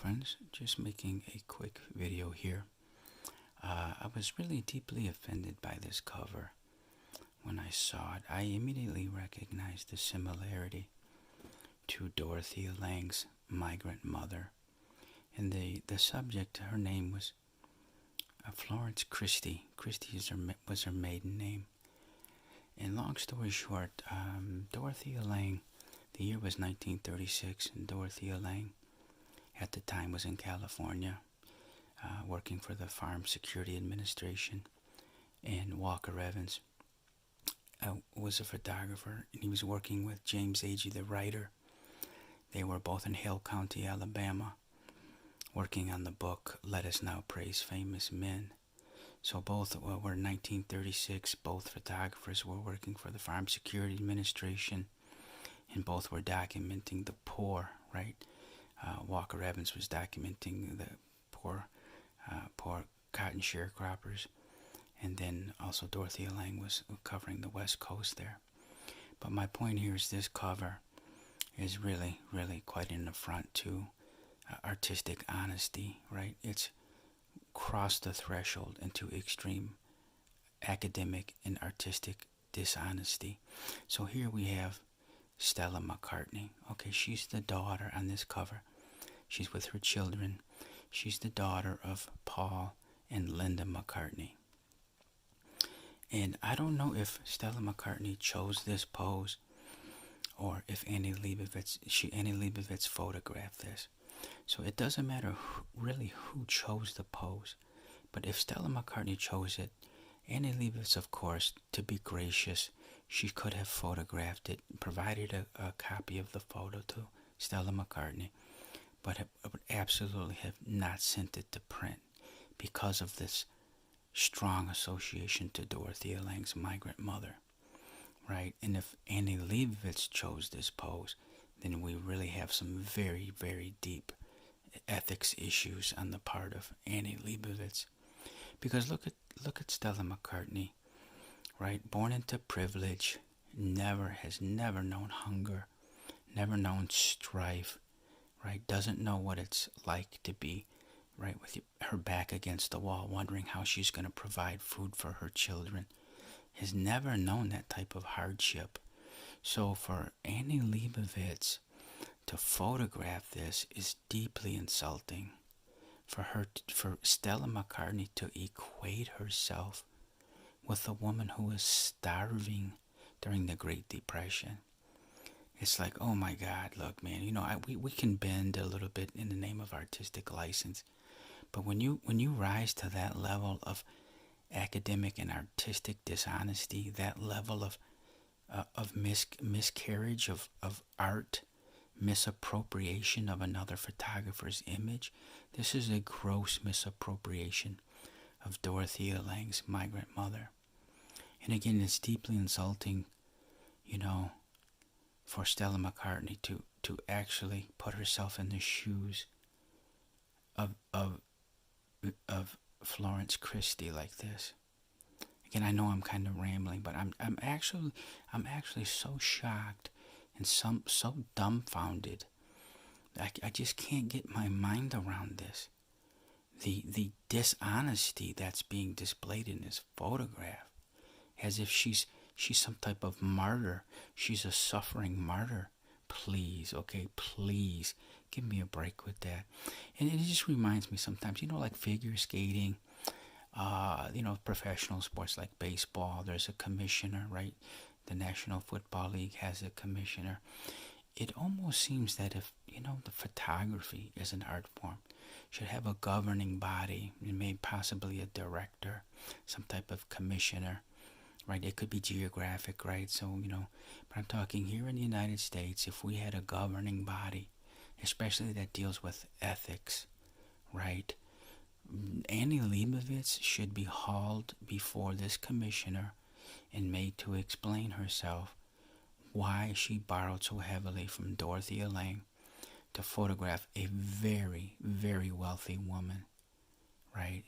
friends, just making a quick video here. I was really deeply offended by this cover. When I saw it, I immediately recognized the similarity to Dorothea Lange's Migrant Mother. And the subject, her name was Florence Christie. Was her maiden name. And long story short, Dorothea Lange, the year was 1936, and Dorothea Lange at the time was in California, working for the Farm Security Administration. And Walker Evans was a photographer, and he was working with James Agee, the writer. They were both in Hale County, Alabama, working on the book Let Us Now Praise Famous Men. So both were 1936, both photographers were working for the Farm Security Administration, and both were documenting the poor, right? Walker Evans was documenting the poor cotton sharecroppers, and then also Dorothea Lange was covering the West Coast there. But my point here is this cover is really, really quite an affront to artistic honesty, right? It's crossed the threshold into extreme academic and artistic dishonesty. So here we have Stella McCartney. Okay, she's the daughter on this cover. She's with her children. She's the daughter of Paul and Linda McCartney. And I don't know if Stella McCartney chose this pose or if Annie Leibovitz photographed this. So it doesn't matter really who chose the pose. But if Stella McCartney chose it, Annie Leibovitz, of course, to be gracious, she could have photographed it, provided a copy of the photo to Stella McCartney, but would absolutely have not sent it to print because of this strong association to Dorothea Lange's Migrant Mother, right? And if Annie Leibovitz chose this pose, then we really have some very, very deep ethics issues on the part of Annie Leibovitz. Because look at Stella McCartney, right? Born into privilege, has never known hunger, never known strife, right? Doesn't know what it's like to be, right, with her back against the wall, wondering how she's going to provide food for her children. Has never known that type of hardship. So for Annie Leibovitz to photograph this is deeply insulting. For Stella McCartney to equate herself with a woman who was starving during the Great Depression. It's like, oh my God, look, man, we can bend a little bit in the name of artistic license, but when you rise to that level of academic and artistic dishonesty, that level of miscarriage of art, misappropriation of another photographer's image. This is a gross misappropriation of Dorothea Lange's Migrant Mother. And again, it's deeply insulting, for Stella McCartney to actually put herself in the shoes of Florence Christie like this. Again, I know I'm kind of rambling, but I'm actually so shocked and so dumbfounded. I just can't get my mind around this. The dishonesty that's being displayed in this photograph, as if she's some type of martyr. She's a suffering martyr. Please, okay, please give me a break with that. And it just reminds me sometimes, like figure skating, professional sports like baseball, there's a commissioner, right? The National Football League has a commissioner. It almost seems that if, the photography is an art form, should have a governing body, and maybe possibly a director, some type of commissioner, right? It could be geographic, right? So, but I'm talking here in the United States, if we had a governing body, especially that deals with ethics, right? Annie Leibovitz should be hauled before this commissioner and made to explain herself why she borrowed so heavily from Dorothea Lange to photograph a very, very wealthy woman, right?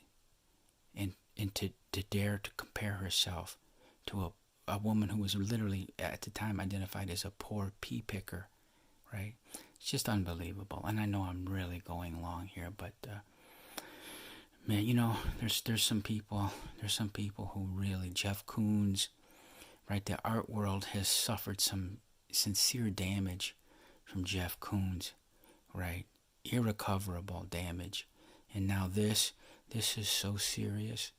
And to dare to compare herself to a woman who was literally at the time identified as a poor pea picker, right? It's just unbelievable. And I know I'm really going long here, but man, there's some people who really, Jeff Koons, right? The art world has suffered some sincere damage from Jeff Koons, right? Irrecoverable damage. And now this is so serious.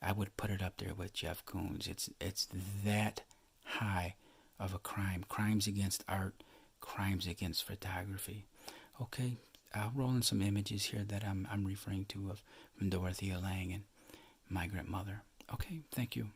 I would put it up there with Jeff Koons. It's that high of a crime. Crimes against art, crimes against photography. Okay, I'll roll in some images here that I'm referring to from Dorothea Lange and Migrant Mother. Okay, thank you.